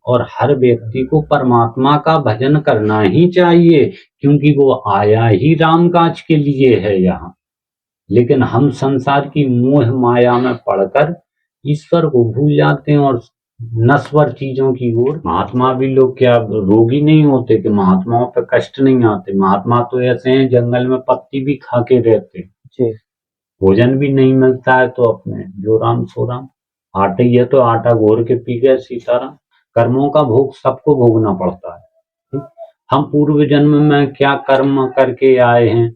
और हर व्यक्ति को परमात्मा का भजन करना ही चाहिए, क्योंकि वो आया ही राम काज के लिए है यहाँ। लेकिन हम संसार की मोह माया में पड़कर ईश्वर को भूल जाते हैं और नश्वर चीजों की ओर। महात्मा भी लोग क्या रोगी नहीं होते कि महात्माओं पे कष्ट नहीं आते? महात्मा तो ऐसे हैं जंगल में पत्ती भी खा के रहते हैं, भोजन भी नहीं मिलता है तो अपने जो राम सो राम। आटे ही है तो आटा घोर के पी गए सीताराम। कर्मों का भोग सबको भोगना पड़ता है, ठीक? हम पूर्व जन्म में क्या कर्म करके आए हैं,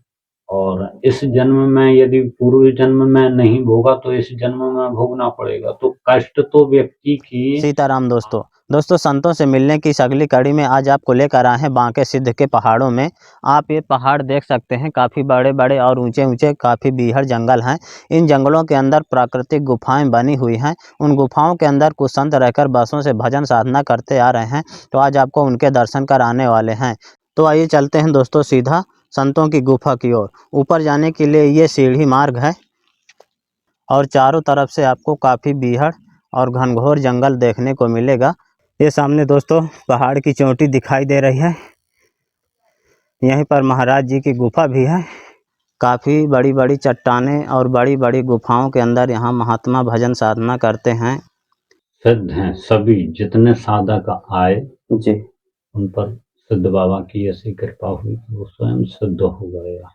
और इस जन्म में यदि पूर्व जन्म में नहीं भोगा तो इस जन्म में भोगना पड़ेगा। तो कष्ट तो व्यक्ति की। सीताराम दोस्तों संतों से मिलने की इस अगली कड़ी में आज आपको लेकर आए हैं बांके सिद्ध के पहाड़ों में। आप ये पहाड़ देख सकते हैं, काफ़ी बड़े बड़े और ऊंचे ऊंचे काफ़ी बीहड़ जंगल हैं। इन जंगलों के अंदर प्राकृतिक गुफाएं बनी हुई हैं। उन गुफाओं के अंदर कुछ संत रहकर बसों से भजन साधना करते आ रहे हैं, तो आज आपको उनके दर्शन कराने वाले हैं। तो आइए चलते हैं दोस्तों सीधा संतों की गुफा की ओर। ऊपर जाने के लिए ये सीढ़ी मार्ग है और चारों तरफ से आपको काफ़ी बीहड़ और घनघोर जंगल देखने को मिलेगा। ये सामने दोस्तों पहाड़ की चोटी दिखाई दे रही है, यहीं पर महाराज जी की गुफा भी है। काफ़ी बड़ी बड़ी चट्टानें और बड़ी बड़ी गुफाओं के अंदर यहाँ महात्मा भजन साधना करते हैं। सिद्ध हैं सभी, जितने साधक आए जी, उन पर सिद्ध बाबा की ऐसी कृपा हुई कि वो स्वयं सिद्ध हो गया।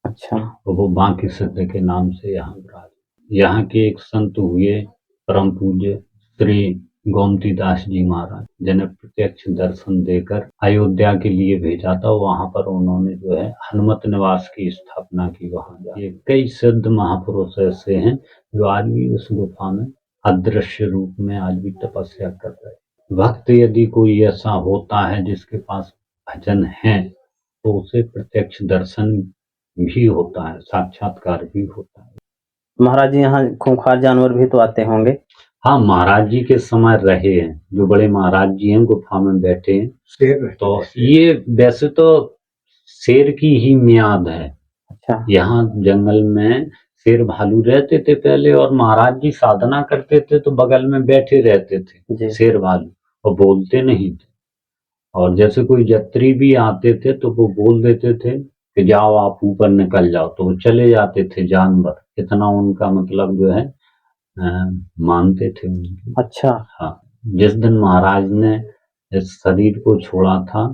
अच्छा। तो वो बांके सिद्ध के नाम से यहाँ विराज। यहाँ के एक संत हुए परम पूज्य श्री गोमती दास जी महाराज, जिन्हें प्रत्यक्ष दर्शन देकर अयोध्या के लिए भेजा था। वहां पर उन्होंने जो है हनुमत निवास की स्थापना की। वहां ये कई सिद्ध महापुरुष ऐसे हैं जो आज भी उस गुफा में अदृश्य रूप में आज भी तपस्या कर रहे हैं। भक्त यदि कोई ऐसा होता है जिसके पास भजन है तो उसे प्रत्यक्ष दर्शन भी होता है, साक्षात्कार भी होता है। महाराज जी यहाँ खूंखार जानवर भी तो आते होंगे? हाँ, महाराज जी के समय रहे हैं, जो बड़े महाराज जी हैं गुफा में बैठे हैं। तो ये वैसे तो शेर की ही मियाद है। अच्छा। यहाँ जंगल में शेर भालू रहते थे पहले, और महाराज जी साधना करते थे तो बगल में बैठे रहते थे शेर भालू, और बोलते नहीं थे। और जैसे कोई यात्री भी आते थे तो वो बोल देते थे कि जाओ आप ऊपर निकल जाओ, तो वो चले जाते थे जानवर। इतना उनका मतलब जो है मानते थे उनकी। अच्छा। हाँ, जिस दिन महाराज ने इस शरीर को छोड़ा था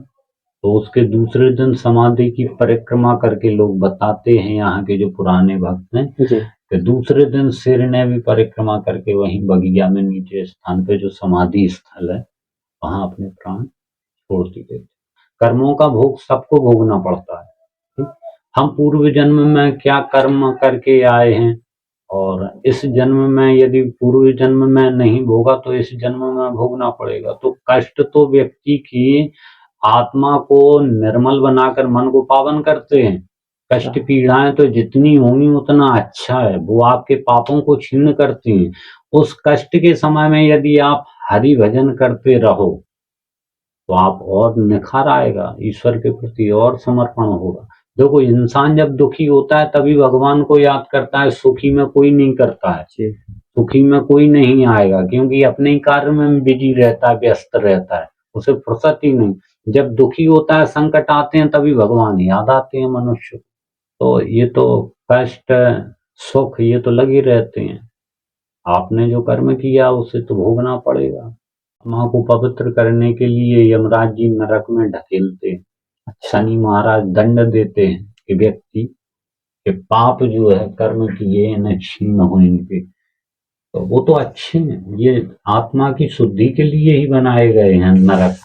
तो उसके दूसरे दिन समाधि की परिक्रमा करके लोग बताते हैं, यहाँ के जो पुराने भक्त हैं, कि दूसरे दिन शेर ने भी परिक्रमा करके वहीं बगिया में नीचे स्थान पे जो समाधि स्थल है वहां अपने प्राण छोड़ दिए थे। कर्मों का भोग सबको भोगना पड़ता है, ठीक? हम पूर्व जन्म में क्या कर्म करके आए हैं, और इस जन्म में यदि पूर्व जन्म में नहीं भोगा तो इस जन्म में भोगना पड़ेगा। तो कष्ट तो व्यक्ति की आत्मा को निर्मल बनाकर मन को पावन करते हैं। कष्ट पीड़ाएं तो जितनी होंगी उतना अच्छा है, वो आपके पापों को छीन करती हैं। उस कष्ट के समय में यदि आप हरि भजन करते रहो तो आप और निखार आएगा, ईश्वर के प्रति और समर्पण होगा। देखो, इंसान जब दुखी होता है तभी भगवान को याद करता है, सुखी में कोई नहीं करता है। सुखी में कोई नहीं आएगा, क्योंकि अपने ही कार्य में बिजी रहता है, व्यस्त रहता है, उसे फुर्सत ही नहीं। जब दुखी होता है, संकट आते हैं, तभी भगवान याद आते हैं मनुष्य। तो ये तो कष्ट सुख ये तो लगे रहते हैं। आपने जो कर्म किया उसे तो भोगना पड़ेगा। आत्मा को पवित्र करने के लिए यमराज जी नरक में ढकेलते हैं। शनि महाराज दंड देते हैं कि व्यक्ति के पाप जो है कर्म किए इन्हें छीन हो इनके। तो वो तो अच्छे हैं, ये आत्मा की शुद्धि के लिए ही बनाए गए हैं नरक।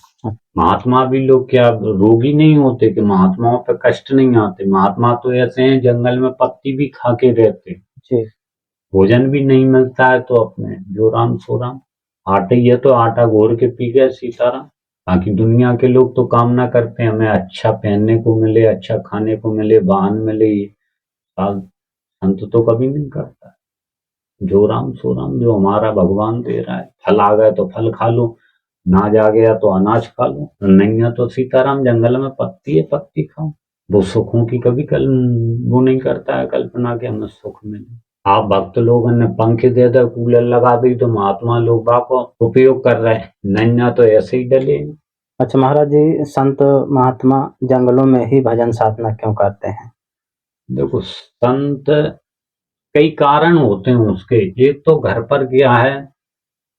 महात्मा भी लोग क्या रोगी नहीं होते कि महात्माओं पे कष्ट नहीं आते? महात्मा तो ऐसे हैं जंगल में पत्ती भी खा के रहते हैं, भोजन भी नहीं मिलता है तो अपने जो राम सो राम। आटे ही है तो आटा घोर के पी गए सीताराम। बाकी दुनिया के लोग तो कामना करते हैं हमें अच्छा पहनने को मिले, अच्छा खाने को मिले, वाहन मिले। ये संत तो कभी नहीं करता है। जो राम सो राम, जो हमारा भगवान दे रहा है। फल आ गए तो फल खा लो, अनाज आ गया तो अनाज खा लो, नहीं है तो सीताराम जंगल में पत्ती है पत्ती खाओ। वो सुखों की कभी वो नहीं करता है कल्पना कि हमें सुख मिले। आप भक्त लोगों ने पंखे दे दे कूलर लगा दी तो महात्मा लोग बाको उपयोग कर रहे हैं, नैया तो ऐसे ही डले। अच्छा महाराज जी, संत महात्मा जंगलों में ही भजन साधना क्यों करते हैं? देखो संत कई कारण होते हैं उसके। एक तो घर पर क्या है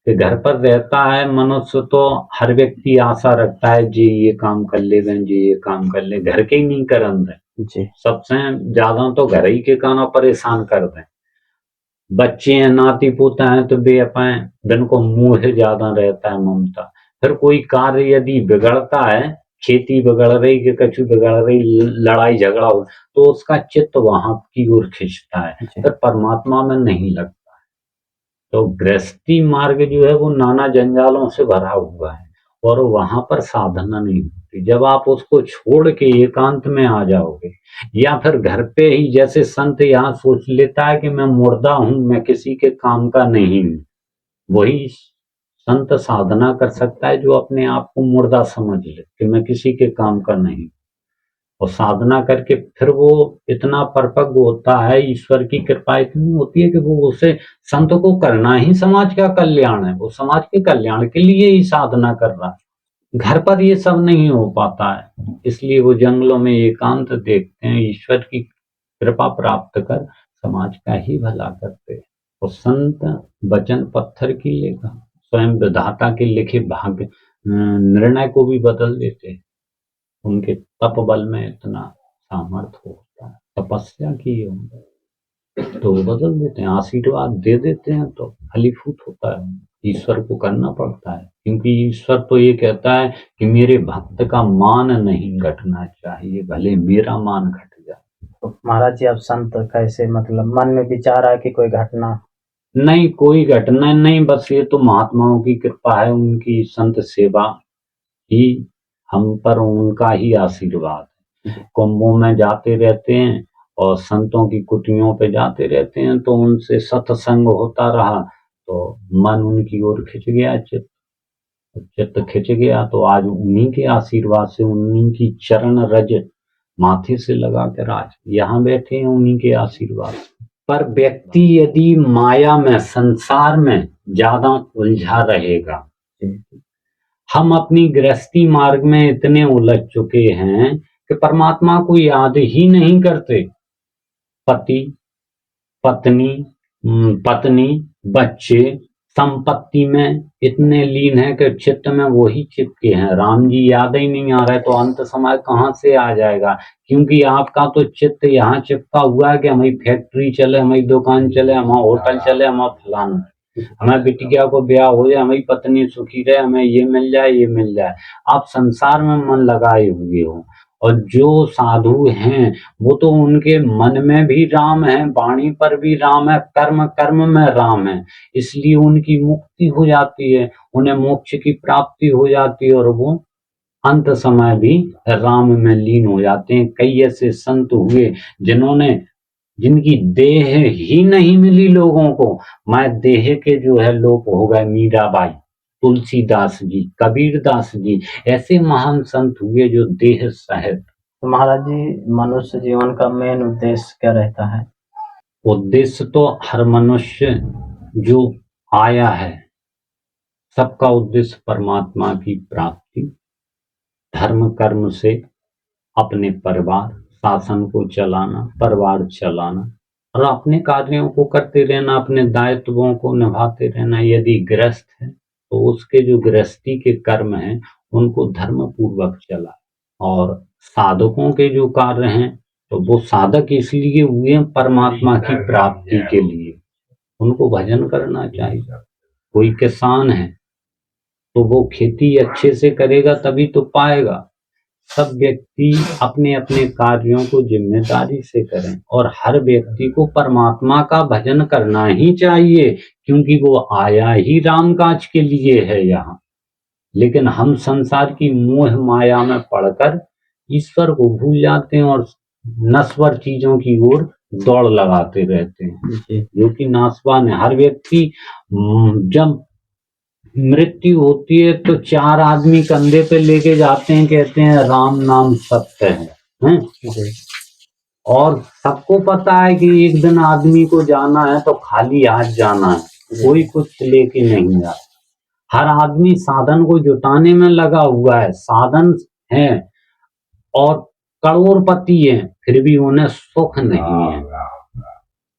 कि घर पर रहता है मनुष्य तो हर व्यक्ति आशा रखता है जी ये काम कर ले बहन जी ये काम कर ले, घर के ही नहीं करन दे जी सबसे ज्यादा तो घर ही के काना परेशान कर दें। बच्चे हैं नाती पोता है तो बे अपने दिन को मुंह से ज्यादा रहता है ममता। फिर कोई कार्य यदि बिगड़ता है, खेती बिगड़ रही कि कछु बिगड़ रही, लड़ाई झगड़ा हो तो उसका चित्त वहां की ओर खींचता है, जी फिर परमात्मा में नहीं लगता। तो गृहस्थी मार्ग जो है वो नाना जंजालों से भरा हुआ है और वहां पर साधना नहीं होती। जब आप उसको छोड़ के एकांत में आ जाओगे या फिर घर पे ही, जैसे संत यहाँ सोच लेता है कि मैं मुर्दा हूं, मैं किसी के काम का नहीं हूं, वही संत साधना कर सकता है जो अपने आप को मुर्दा समझ ले कि मैं किसी के काम का नहीं। और साधना करके फिर वो इतना परिपक्व होता है, ईश्वर की कृपा इतनी होती है कि वो उसे, संत को करना ही समाज का कल्याण है, वो समाज के कल्याण के लिए ही साधना कर रहा है। घर पर ये सब नहीं हो पाता है, इसलिए वो जंगलों में एकांत देखते हैं, ईश्वर की कृपा प्राप्त कर समाज का ही भला करते हैं। और संत वचन पत्थर की लेखा, स्वयं विधाता के लिखे भाग्य निर्णय को भी बदल देते हैं। उनके तप बल में इतना सामर्थ्य होता है, तपस्या की है तो वो बदल देते हैं, आशीर्वाद दे देते हैं तो फलीभूत होता है। ईश्वर को करना पड़ता है क्योंकि ईश्वर तो ये कहता है कि मेरे भक्त का मान नहीं घटना चाहिए, भले मेरा मान घट जाए। तो महाराज जी, अब संत कैसे, मतलब मन में विचार आया कि कोई घटना? नहीं, कोई घटना नहीं, बस ये तो महात्माओं की कृपा है, उनकी संत सेवा ही हम पर, उनका ही आशीर्वाद है। कुंभों में जाते रहते हैं और संतों की कुटियों पे जाते रहते हैं तो उनसे सत्संग होता रहा तो मन उनकी ओर खिंच गया, चित्त खिंच गया तो आज उन्हीं के आशीर्वाद से, उन्हीं की चरण रज माथे से लगा कर आज यहाँ बैठे हैं उन्हीं के आशीर्वाद से। पर व्यक्ति यदि माया में, संसार में ज्यादा उलझा रहेगा, हम अपनी गृहस्थी मार्ग में इतने उलझ चुके हैं कि परमात्मा को याद ही नहीं करते। पति पत्नी पत्नी बच्चे संपत्ति में इतने लीन है कि चित्त में वही चिपके हैं, राम जी याद ही नहीं आ रहे तो अंत समय कहाँ से आ जाएगा। क्योंकि आपका तो चित्त यहाँ चिपका हुआ है कि हमारी फैक्ट्री चले, हमारी दुकान चले, हमारा होटल चले, हमारा फलाना, हमारी बिटिया को ब्याह हो जाए, हमारी पत्नी सुखी रहे, हमें ये मिल जाए ये मिल जाए। आप संसार में मन लगाए हुए हो। और जो साधु हैं वो तो उनके मन में भी राम है, वाणी पर भी राम है, कर्म कर्म में राम है, इसलिए उनकी मुक्ति हो जाती है, उन्हें मोक्ष की प्राप्ति हो जाती है और वो अंत समय भी राम में लीन हो जाते हैं। कई ऐसे संत हुए जिनकी देह ही नहीं मिली लोगों को, मैं देह के जो है लोप हो गए। मीराबाई, तुलसीदास जी, कबीरदास जी, ऐसे महान संत हुए जो देह सहित। तो महाराज जी, मनुष्य जीवन का मेन उद्देश्य क्या रहता है? उद्देश्य तो हर मनुष्य जो आया है सबका उद्देश्य परमात्मा की प्राप्ति, धर्म कर्म से अपने परिवार शासन को चलाना, परिवार चलाना और अपने कार्यों को करते रहना, अपने दायित्वों को निभाते रहना। यदि गृहस्थ है तो उसके जो गृहस्थी के कर्म हैं उनको धर्म पूर्वक चलाए, और साधकों के जो कार्य हैं तो वो साधक इसलिए हुए परमात्मा की प्राप्ति के लिए, उनको भजन करना चाहिए। कोई किसान है तो वो खेती अच्छे से करेगा तभी तो पाएगा। सब व्यक्ति अपने अपने कार्यों को जिम्मेदारी से करें और हर व्यक्ति को परमात्मा का भजन करना ही चाहिए क्योंकि वो आया ही राम काज के लिए है यहाँ। लेकिन हम संसार की मोह माया में पड़कर ईश्वर को भूल जाते हैं और नश्वर चीजों की ओर दौड़ लगाते रहते हैं जो कि नाशवान है। हर व्यक्ति जब मृत्यु होती है तो चार आदमी कंधे पे लेके जाते हैं, कहते हैं राम नाम सत्य है, हैं? और सबको पता है कि एक दिन आदमी को जाना है तो खाली हाथ जाना है, कोई कुछ लेके नहीं जा। हर आदमी साधन को जुटाने में लगा हुआ है, साधन है और करोड़पति हैं, फिर भी उन्हें सुख नहीं है।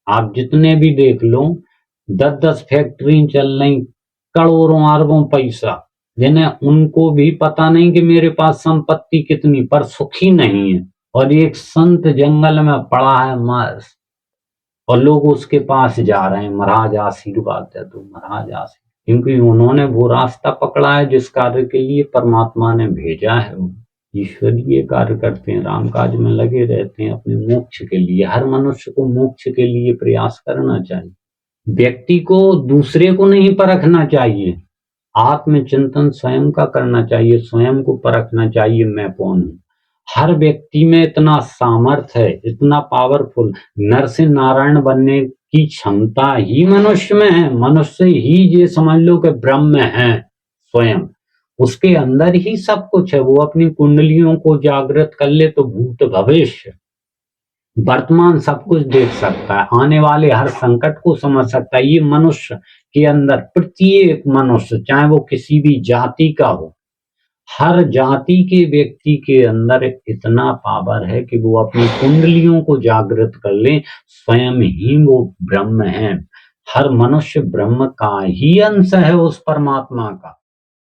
आप जितने भी देख लो, 10-10 फैक्ट्री चल रही, करोड़ों अरबों पैसा, जिन्हें उनको भी पता नहीं कि मेरे पास संपत्ति कितनी, पर सुखी नहीं है। और एक संत जंगल में पड़ा है मस्त, और लोग उसके पास जा रहे हैं, महाराज आशीर्वाद दे दो, महाराज आशीर्वाद, क्योंकि उन्होंने वो रास्ता पकड़ा है जिस कार्य के लिए परमात्मा ने भेजा है। ईश्वरीय कार्य करते हैं, राम काज में लगे रहते हैं अपने मोक्ष के लिए। हर मनुष्य को मोक्ष के लिए प्रयास करना चाहिए। व्यक्ति को दूसरे को नहीं परखना चाहिए, आत्मचिंतन स्वयं का करना चाहिए, स्वयं को परखना चाहिए, मैं कौन हूँ। हर व्यक्ति में इतना सामर्थ्य है, इतना पावरफुल, नर से नारायण बनने की क्षमता ही मनुष्य में है। मनुष्य ही ये समझ लो कि ब्रह्म है स्वयं, उसके अंदर ही सब कुछ है। वो अपनी कुंडलियों को जागृत कर ले तो भूत भविष्य वर्तमान सब कुछ देख सकता है, आने वाले हर संकट को समझ सकता है। ये मनुष्य के अंदर, प्रत्येक मनुष्य, चाहे वो किसी भी जाति का हो, हर जाति के व्यक्ति के अंदर इतना पावर है कि वो अपनी कुंडलियों को जागृत कर ले, स्वयं ही वो ब्रह्म है। हर मनुष्य ब्रह्म का ही अंश है, उस परमात्मा का।